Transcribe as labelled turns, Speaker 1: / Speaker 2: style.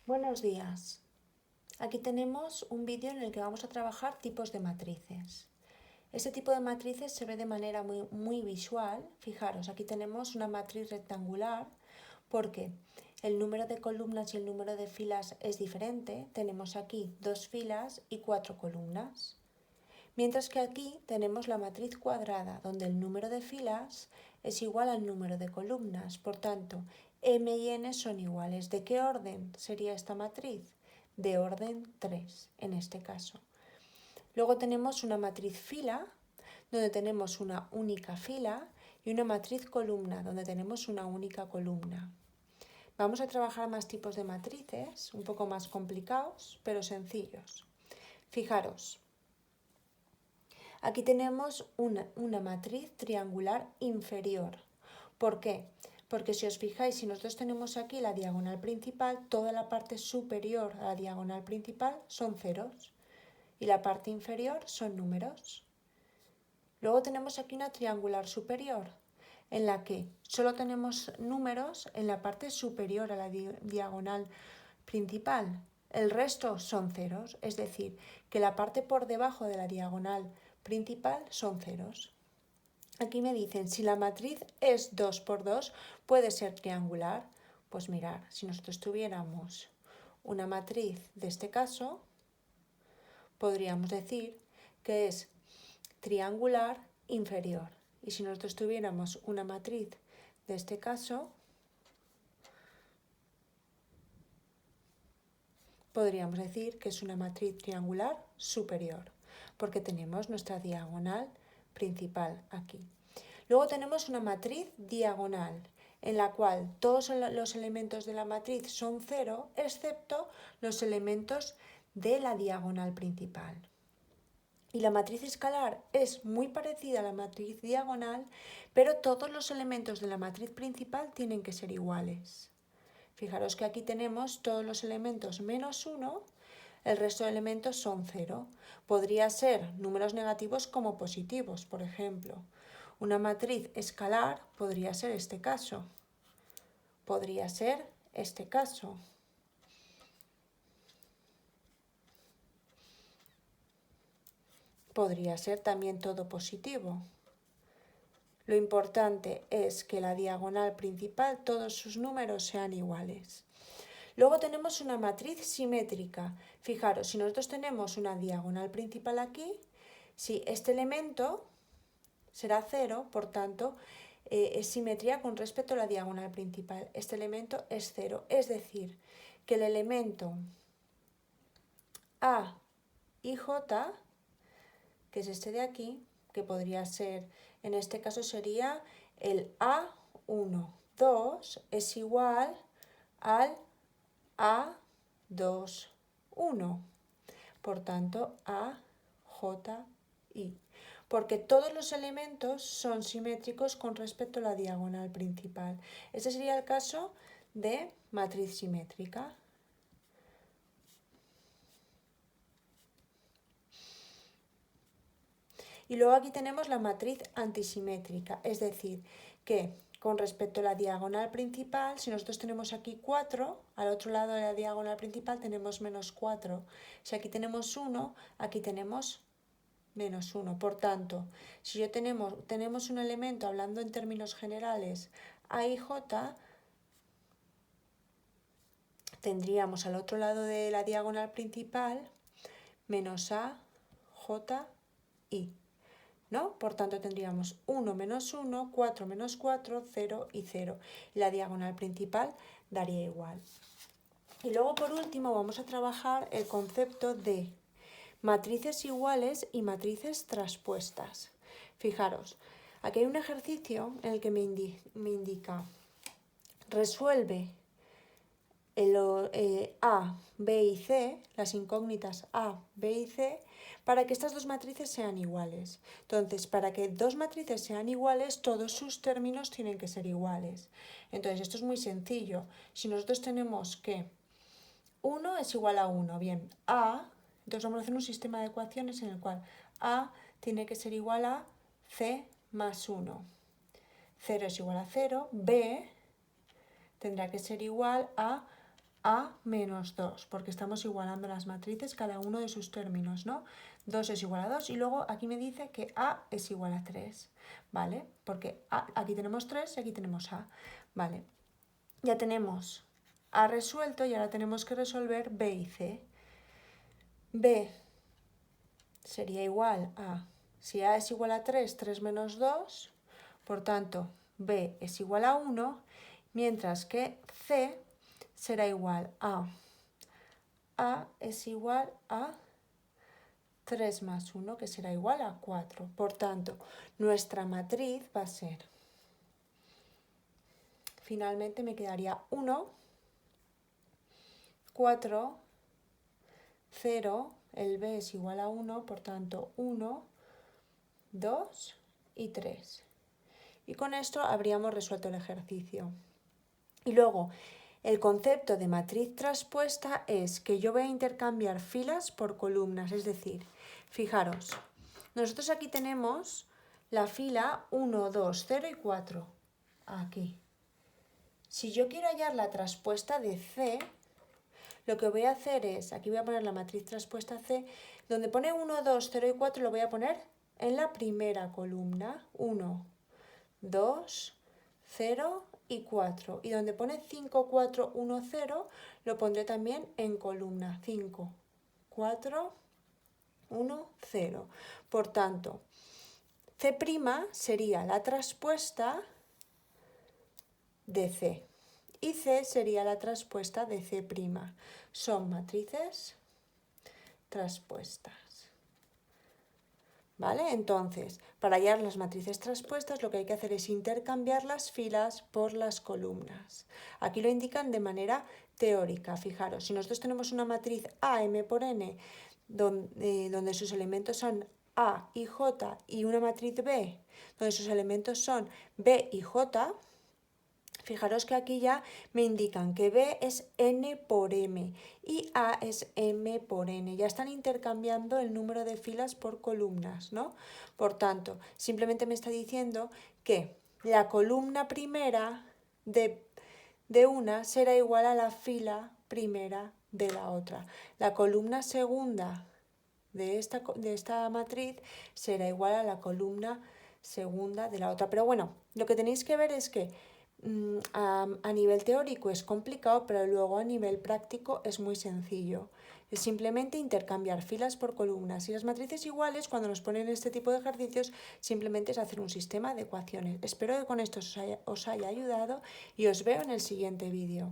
Speaker 1: Buenos días. Aquí tenemos un vídeo en el que vamos a trabajar tipos de matrices. Este tipo de matrices se ve de manera muy visual. Fijaros, aquí tenemos una matriz rectangular porque el número de columnas y el número de filas es diferente. Tenemos aquí 2 filas y 4 columnas. Mientras que aquí tenemos la matriz cuadrada, donde el número de filas es igual al número de columnas. Por tanto, m y n son iguales. ¿De qué orden sería esta matriz? De orden 3, en este caso. Luego tenemos una matriz fila, donde tenemos una única fila, y una matriz columna, donde tenemos una única columna. Vamos a trabajar más tipos de matrices, un poco más complicados, pero sencillos. Fijaros. Aquí tenemos una matriz triangular inferior. ¿Por qué? Porque si os fijáis, si nosotros tenemos aquí la diagonal principal, toda la parte superior a la diagonal principal son ceros y la parte inferior son números. Luego tenemos aquí una triangular superior, en la que solo tenemos números en la parte superior a la diagonal principal. El resto son ceros, es decir, que la parte por debajo de la diagonal principal son ceros. Aquí me dicen, si la matriz es 2 por 2, ¿puede ser triangular? Pues mirar, si nosotros tuviéramos una matriz de este caso, podríamos decir que es triangular inferior. Y si nosotros tuviéramos una matriz de este caso, podríamos decir que es una matriz triangular superior, porque tenemos nuestra diagonal principal aquí. Luego tenemos una matriz diagonal, en la cual todos los elementos de la matriz son cero, excepto los elementos de la diagonal principal. Y la matriz escalar es muy parecida a la matriz diagonal, pero todos los elementos de la matriz principal tienen que ser iguales. Fijaros que aquí tenemos todos los elementos menos 1, el resto de elementos son 0. Podría ser números negativos como positivos, por ejemplo. Una matriz escalar podría ser este caso. Podría ser este caso. Podría ser también todo positivo. Lo importante es que la diagonal principal, todos sus números sean iguales. Luego tenemos una matriz simétrica. Fijaros, si nosotros tenemos una diagonal principal aquí, si este elemento será 0, por tanto, es simetría con respecto a la diagonal principal. Este elemento es 0, es decir, que el elemento A y J, que es este de aquí, que podría ser, en este caso sería el A1, 2 es igual al A2, 1. Por tanto, AJI. Porque todos los elementos son simétricos con respecto a la diagonal principal. Este sería el caso de matriz simétrica. Y luego aquí tenemos la matriz antisimétrica, es decir, que con respecto a la diagonal principal, si nosotros tenemos aquí 4, al otro lado de la diagonal principal tenemos menos 4. Si aquí tenemos 1, aquí tenemos menos 1. Por tanto, si tenemos un elemento, hablando en términos generales, A y J, tendríamos al otro lado de la diagonal principal menos A, J, I. ¿No? Por tanto, tendríamos 1 menos 1, 4 menos 4, 0 y 0. La diagonal principal daría igual. Y luego, por último, vamos a trabajar el concepto de matrices iguales y matrices traspuestas. Fijaros, aquí hay un ejercicio en el que me indica, resuelve A, B y C, las incógnitas A, B y C, para que estas dos matrices sean iguales. Entonces, para que dos matrices sean iguales, todos sus términos tienen que ser iguales. Entonces, esto es muy sencillo. Si nosotros tenemos que 1 es igual a 1, bien, A, entonces vamos a hacer un sistema de ecuaciones en el cual A tiene que ser igual a C más 1. 0 es igual a 0, B tendrá que ser igual a A menos 2, porque estamos igualando las matrices cada uno de sus términos, ¿no? 2 es igual a 2 y luego aquí me dice que A es igual a 3, ¿vale? Porque aquí tenemos 3 y aquí tenemos A, ¿vale? Ya tenemos A resuelto y ahora tenemos que resolver B y C. B sería igual a, si A es igual a 3, 3 menos 2, por tanto B es igual a 1, mientras que C será igual a es igual a 3 más 1, que será igual a 4. Por tanto, nuestra matriz va a ser, finalmente me quedaría 1, 4, 0, el B es igual a 1, por tanto 1, 2 y 3. Y con esto habríamos resuelto el ejercicio. Y luego, el concepto de matriz traspuesta es que yo voy a intercambiar filas por columnas, es decir, fijaros, nosotros aquí tenemos la fila 1, 2, 0 y 4, aquí. Si yo quiero hallar la traspuesta de C, lo que voy a hacer es, aquí voy a poner la matriz traspuesta C, donde pone 1, 2, 0 y 4 lo voy a poner en la primera columna, 1, 2, 0 y 4. Y donde pone 5, 4, 1, 0, lo pondré también en columna 5, 4, 1, 0. Por tanto, C' sería la traspuesta de C y C sería la traspuesta de C'. Son matrices traspuestas. ¿Vale? Entonces, para hallar las matrices traspuestas lo que hay que hacer es intercambiar las filas por las columnas. Aquí lo indican de manera teórica. Fijaros, si nosotros tenemos una matriz A, M por N, donde sus elementos son A y J, y una matriz B, donde sus elementos son B y J, fijaros que aquí ya me indican que B es N por M y A es M por N. Ya están intercambiando el número de filas por columnas, ¿no? Por tanto, simplemente me está diciendo que la columna primera de una será igual a la fila primera de la otra. La columna segunda de esta matriz será igual a la columna segunda de la otra. Pero bueno, lo que tenéis que ver es que a nivel teórico es complicado, pero luego a nivel práctico es muy sencillo. Es simplemente intercambiar filas por columnas. Y las matrices iguales, cuando nos ponen este tipo de ejercicios, simplemente es hacer un sistema de ecuaciones. Espero que con esto os haya ayudado y os veo en el siguiente vídeo.